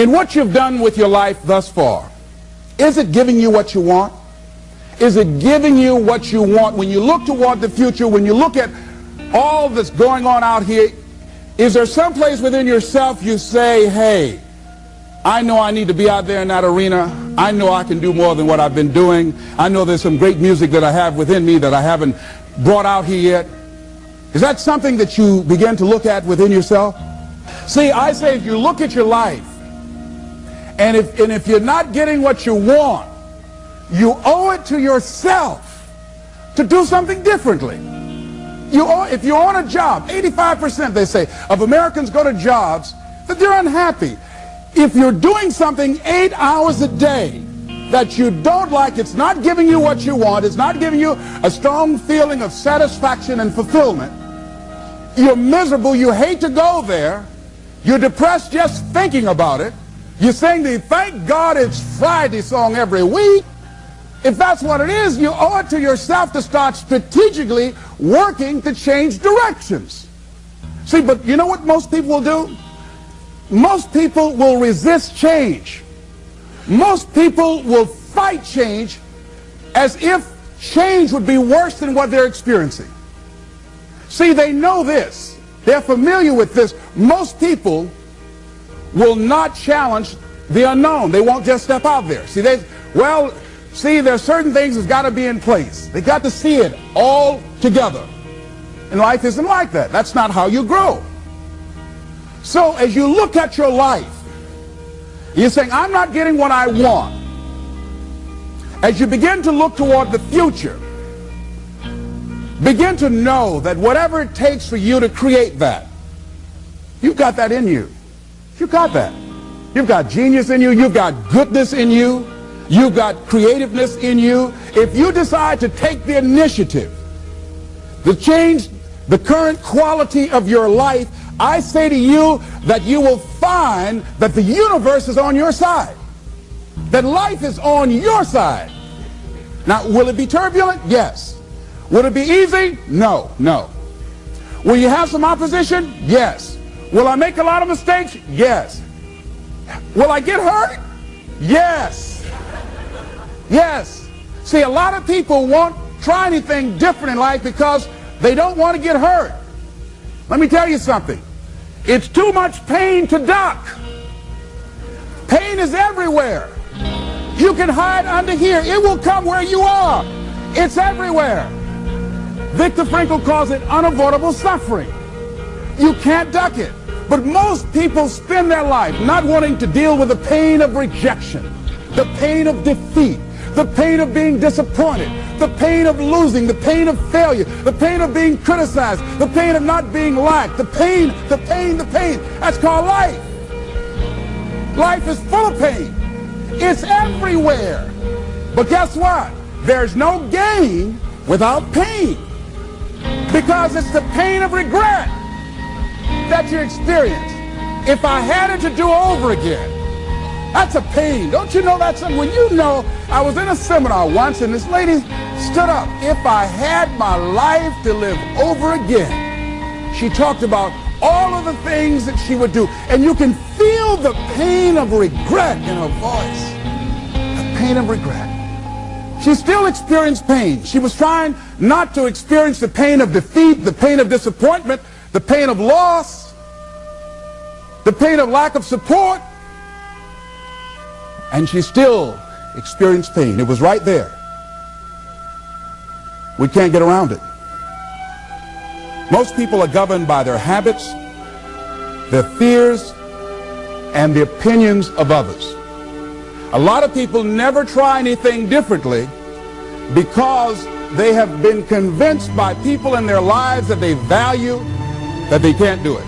In what you've done with your life thus far, is it giving you what you want? Is it giving you what you want? When you look toward the future, when you look at all that's going on out here, is there some place within yourself you say, hey, I know I need to be out there in that arena. I know I can do more than what I've been doing. I know there's some great music that I have within me that I haven't brought out here yet. Is that something that you begin to look at within yourself? See, I say if you look at your life, and if you're not getting what you want, you owe it to yourself to do something differently. If you're on a job, 85% they say of Americans go to jobs that they're unhappy. If you're doing something 8 hours a day that you don't like, it's not giving you what you want, it's not giving you a strong feeling of satisfaction and fulfillment, you're miserable, you hate to go there, you're depressed just thinking about it, you sing the "Thank God It's Friday" song every week. If that's what it is, you owe it to yourself to start strategically working to change directions. See, but you know what most people will do? Most people will resist change. Most people will fight change as if change would be worse than what they're experiencing. See, they know this. They're familiar with this. Most people will not challenge the unknown. They won't just step out there. See, there's certain things that's got to be in place. They got to see it all together. And life isn't like that. That's not how you grow. So as you look at your life, you're saying, I'm not getting what I want. As you begin to look toward the future, begin to know that whatever it takes for you to create that, you've got that in you. You've got that. You've got genius in you. You've got goodness in you. You've got creativeness in you. If you decide to take the initiative to change the current quality of your life, I say to you that you will find that the universe is on your side, that life is on your side. Now, will it be turbulent? Yes. Will it be easy? No, no. Will you have some opposition? Yes. Will I make a lot of mistakes? Yes. Will I get hurt? Yes. Yes. See, a lot of people won't try anything different in life because they don't want to get hurt. Let me tell you something. It's too much pain to duck. Pain is everywhere. You can hide under here. It will come where you are. It's everywhere. Viktor Frankl calls it unavoidable suffering. You can't duck it. But most people spend their life not wanting to deal with the pain of rejection, the pain of defeat, the pain of being disappointed, the pain of losing, the pain of failure, the pain of being criticized, the pain of not being liked, the pain. That's called life. Life is full of pain. It's everywhere. But guess what? There's no gain without pain, because it's the pain of regret that you experience. If I had it to do over again, that's a pain. Don't you know that's something? When you know, I was in a seminar once and this lady stood up. If I had my life to live over again, she talked about all of the things that she would do. And you can feel the pain of regret in her voice. The pain of regret. She still experienced pain. She was trying not to experience the pain of defeat, the pain of disappointment, the pain of loss, the pain of lack of support. And she still experienced pain. It was right there. We can't get around it. Most people are governed by their habits, their fears, and the opinions of others. A lot of people never try anything differently because they have been convinced by people in their lives that they value that they can't do it.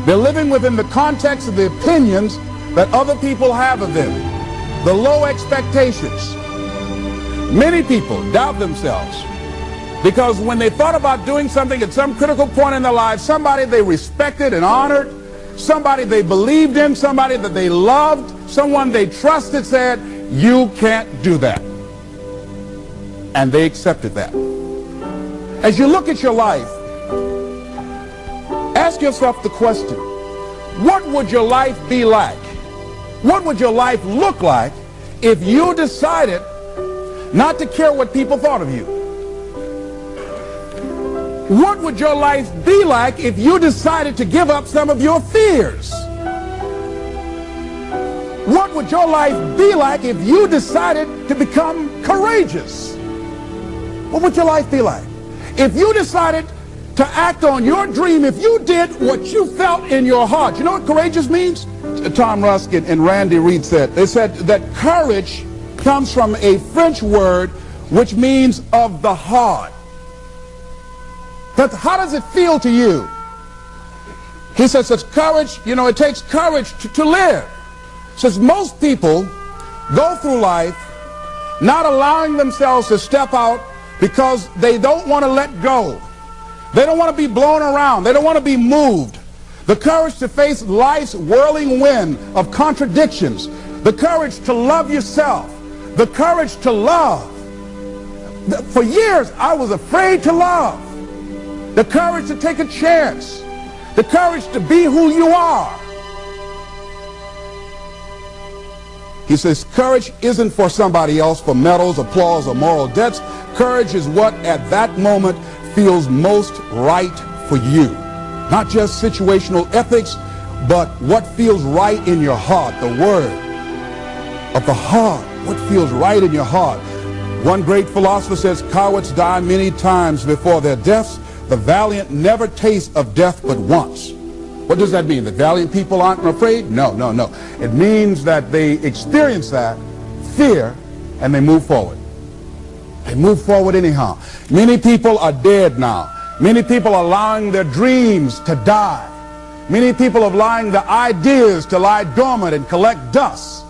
They're living within the context of the opinions that other people have of them, the low expectations. Many people doubt themselves because when they thought about doing something at some critical point in their lives, somebody they respected and honored, somebody they believed in, somebody that they loved, someone they trusted said, you can't do that. And they accepted that. As you look at your life, ask yourself the question, what would your life be like? What would your life look like if you decided not to care what people thought of you? What would your life be like if you decided to give up some of your fears? What would your life be like if you decided to become courageous? What would your life be like? If you decided to act on your dream, if you did what you felt in your heart. You know what courageous means? Tom Ruskin and Randy Reed said. They said that courage comes from a French word which means of the heart. But how does it feel to you? He says it's courage, you know, it takes courage to live. Says most people go through life not allowing themselves to step out because they don't want to let go. They don't want to be blown around. They don't want to be moved. The courage to face life's whirling wind of contradictions. The courage to love yourself. The courage to love. For years, I was afraid to love. The courage to take a chance. The courage to be who you are. He says courage isn't for somebody else, for medals, applause, or moral debts. Courage is what at that moment feels most right for you. Not just situational ethics, but what feels right in your heart. The word of the heart. What feels right in your heart. One great philosopher says, cowards die many times before their deaths. The valiant never taste of death but once. What does that mean? That valiant people aren't afraid? No, no, no. It means that they experience that fear and they move forward. They move forward anyhow. Many people are dead now. Many people are allowing their dreams to die. Many people are allowing the ideas to lie dormant and collect dust.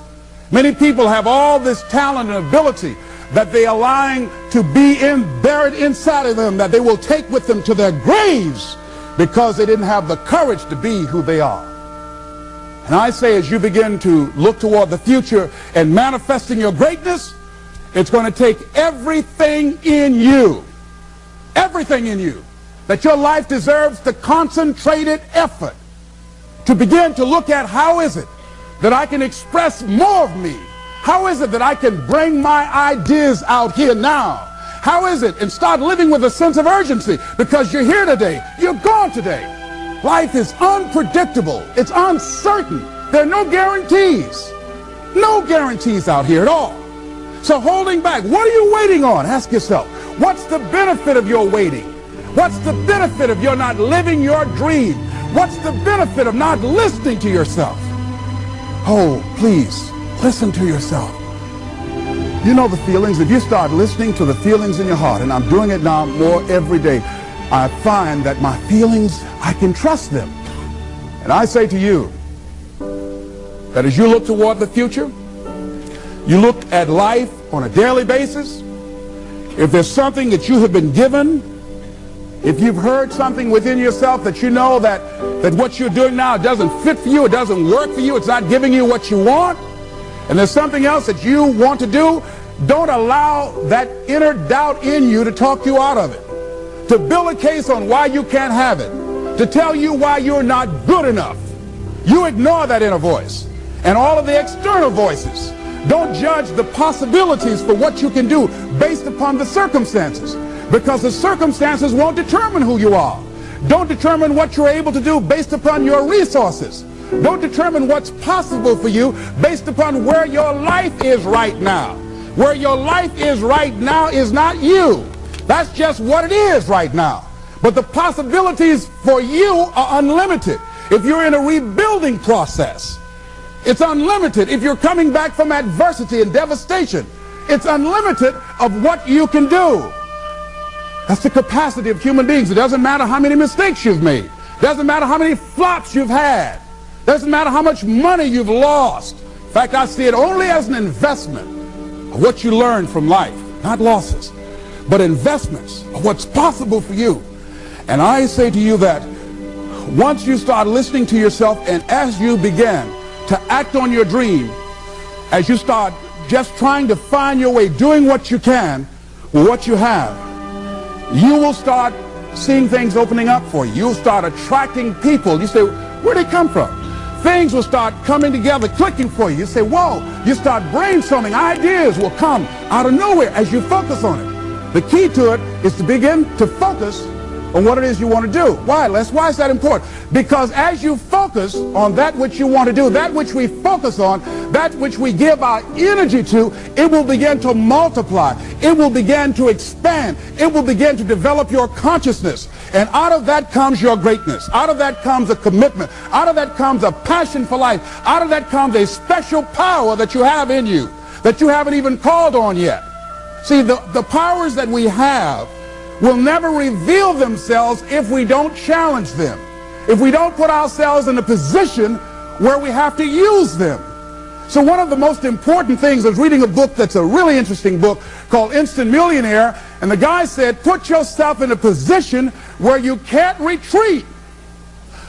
Many people have all this talent and ability that they are allowing to be buried inside of them, that they will take with them to their graves because they didn't have the courage to be who they are. And I say, as you begin to look toward the future and manifesting your greatness, it's going to take everything in you, that your life deserves the concentrated effort to begin to look at how is it that I can express more of me? How is it that I can bring my ideas out here now? How is it? And start living with a sense of urgency, because you're here today, you're gone today. Life is unpredictable. It's uncertain. There are no guarantees. No guarantees out here at all. So holding back, what are you waiting on? Ask yourself, what's the benefit of your waiting? What's the benefit of your not living your dream? What's the benefit of not listening to yourself? Oh, please, listen to yourself. You know the feelings. If you start listening to the feelings in your heart, and I'm doing it now more every day, I find that my feelings, I can trust them. And I say to you that as you look toward the future, you look at life on a daily basis, if there's something that you have been given, if you've heard something within yourself that you know that what you're doing now doesn't fit for you, it doesn't work for you, it's not giving you what you want, and there's something else that you want to do, don't allow that inner doubt in you to talk you out of it, to build a case on why you can't have it, to tell you why you're not good enough. You ignore that inner voice and all of the external voices. Don't judge the possibilities for what you can do based upon the circumstances, because the circumstances won't determine who you are. Don't determine what you're able to do based upon your resources. Don't determine what's possible for you based upon where your life is right now. Where your life is right now is not you. That's just what it is right now. But the possibilities for you are unlimited. If you're in a rebuilding process, it's unlimited. If you're coming back from adversity and devastation, it's unlimited of what you can do. That's the capacity of human beings. It doesn't matter how many mistakes you've made. It doesn't matter how many flops you've had. It doesn't matter how much money you've lost. In fact, I see it only as an investment of what you learn from life. Not losses, but investments of what's possible for you. And I say to you that once you start listening to yourself, and as you begin to act on your dream, as you start just trying to find your way, doing what you can with what you have, you will start seeing things opening up for you. You'll start attracting people. You say, where'd they come from? things will start coming together, clicking for you. You say, whoa, you start brainstorming. Ideas will come out of nowhere as you focus on it. The key to it is to begin to focus on what it is you want to do. Why, Les? Why is that important? Because as you focus on that which you want to do, that which we focus on, that which we give our energy to, it will begin to multiply. It will begin to expand. It will begin to develop your consciousness. And out of that comes your greatness. Out of that comes a commitment. Out of that comes a passion for life. Out of that comes a special power that you have in you that you haven't even called on yet. See, the powers that we have will never reveal themselves if we don't challenge them, if we don't put ourselves in a position where we have to use them. So one of the most important things, I was reading a book that's a really interesting book called Instant Millionaire, and the guy said, put yourself in a position where you can't retreat,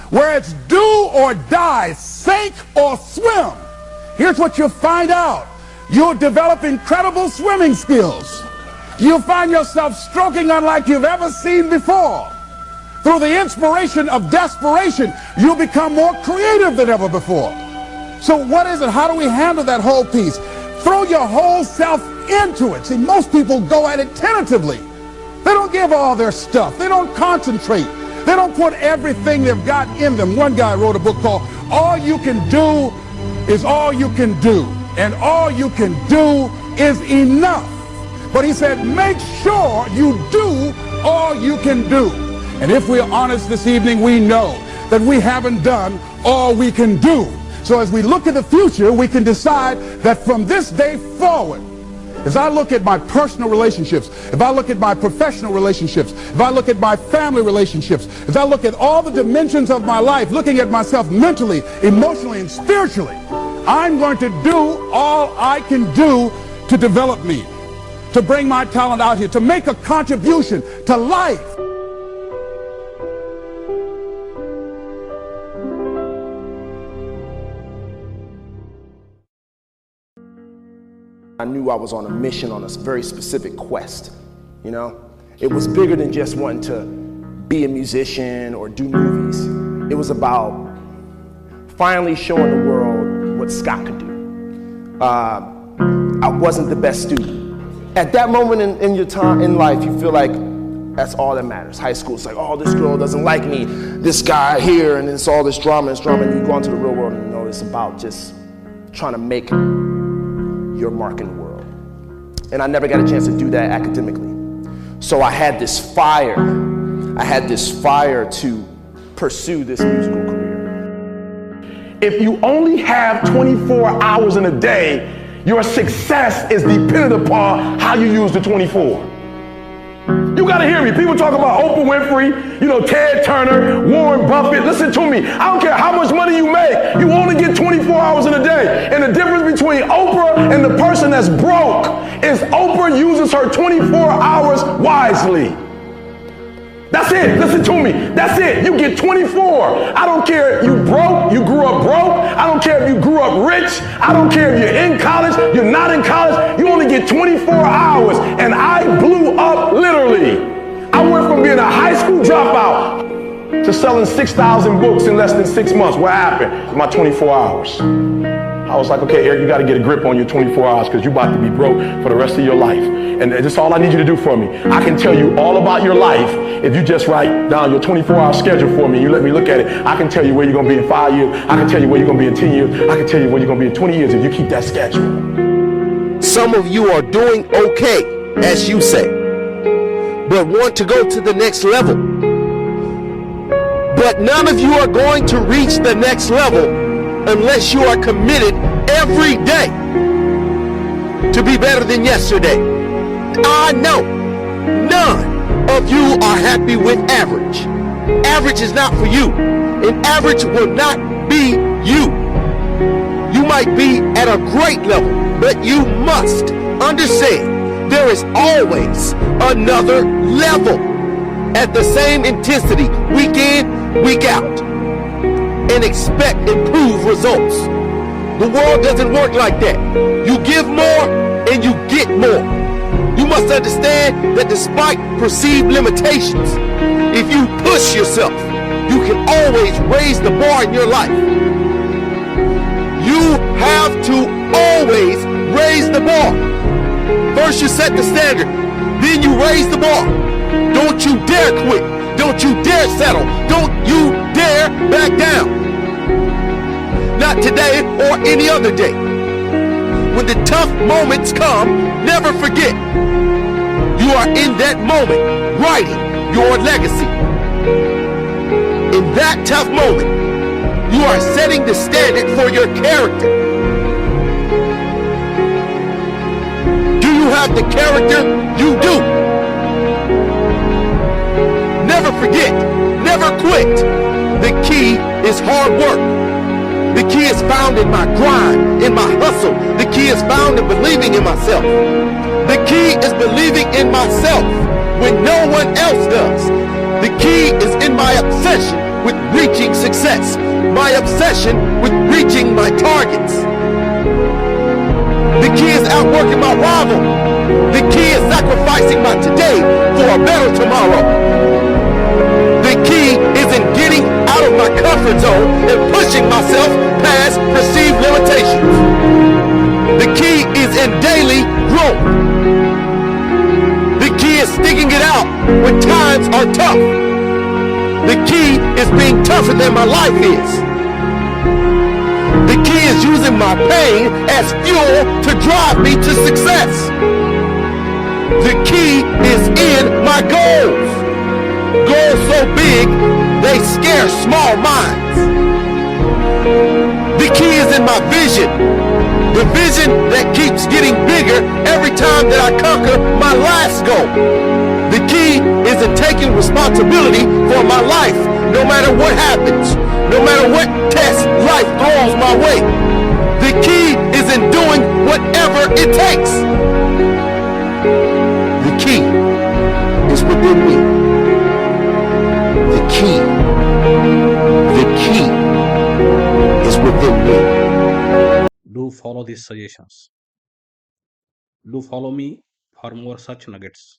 where it's do or die, sink or swim. Here's what you'll find out. You'll develop incredible swimming skills. You'll find yourself stroking unlike you've ever seen before. Through the inspiration of desperation, you'll become more creative than ever before. So what is it? How do we handle that whole piece? Throw your whole self into it. See, most people go at it tentatively. They don't give all their stuff. They don't concentrate. They don't put everything they've got in them. One guy wrote a book called All You Can Do Is All You Can Do. And all you can do is enough. But he said, make sure you do all you can do. And if we're honest this evening, we know that we haven't done all we can do. So as we look at the future, we can decide that from this day forward, as I look at my personal relationships, if I look at my professional relationships, if I look at my family relationships, if I look at all the dimensions of my life, looking at myself mentally, emotionally, and spiritually, I'm going to do all I can do to develop me, to bring my talent out here, to make a contribution to life. I knew I was on a mission, on a very specific quest, you know? It was bigger than just wanting to be a musician or do movies. It was about finally showing the world what Scott could do. I wasn't the best student. At that moment in your time in life, you feel like that's all that matters. High school, it's like, oh, this girl doesn't like me, this guy here, and it's all this drama, and you go into the real world and you know it's about just trying to make your mark in the world. And I never got a chance to do that academically. So I had this fire. I had this fire to pursue this musical career. If you only have 24 hours in a day, your success is dependent upon how you use the 24. You gotta hear me. People talk about Oprah Winfrey, you know, Ted Turner, Warren Buffett. Listen to me. I don't care how much money you make. You only get 24 hours in a day. And the difference between Oprah and the person that's broke is Oprah uses her 24 hours wisely. That's it. Listen to me. That's it. You get 24. I don't care if you broke, you grew up broke. I don't care if you grew up rich. I don't care if you're in college, you're not in college. You only get 24 hours. And I blew up literally. I went from being a high school dropout to selling 6,000 books in less than 6 months. What happened? My 24 hours. I was like, okay, Eric, you got to get a grip on your 24 hours because you're about to be broke for the rest of your life. And that's all I need you to do for me. I can tell you all about your life if you just write down your 24-hour schedule for me. You let me look at it. I can tell you where you're going to be in 5 years. I can tell you where you're going to be in 10 years. I can tell you where you're going to be in 20 years if you keep that schedule. Some of you are doing okay, as you say, but want to go to the next level. But none of you are going to reach the next level unless you are committed every day to be better than yesterday. I know none of you are happy with average. Average is not for you, and average will not be you. You might be at a great level, but you must understand there is always another level at the same intensity, week in, week out, and expect improved results. The world doesn't work like that. You give more and you get more. You must understand that despite perceived limitations, if you push yourself, you can always raise the bar in your life. have to always raise the bar. First you set the standard, then you raise the bar. Don't you dare quit. Don't you dare settle. Don't you dare back down. Not today or any other day. When the tough moments come, never forget. You are in that moment writing your legacy. In that tough moment, you are setting the standard for your character. Do you have the character? You do. Never forget, never quit. The key is hard work. The key is found in my grind, in my hustle. The key is found in believing in myself. The key is believing in myself when no one else does. The key is in my obsession with reaching success, my obsession with reaching my targets. The key is outworking my rival. The key is sacrificing my today for a better tomorrow. The key is in getting out of my comfort zone and pushing myself past perceived limitations. The key is in daily growth. The key is sticking it out when times are tough. The key is being tougher than my life is. The key is using my pain as fuel to drive me to success. The key is in my goals. Goals so big, they scare small minds. The key is in my vision. The vision that keeps getting bigger every time that I conquer my last goal. The key is in taking responsibility for my life, no matter what happens, no matter what test life throws my way. The key is in doing whatever it takes. The key is within me. The key is within me. Do follow these suggestions. Do follow me for more such nuggets.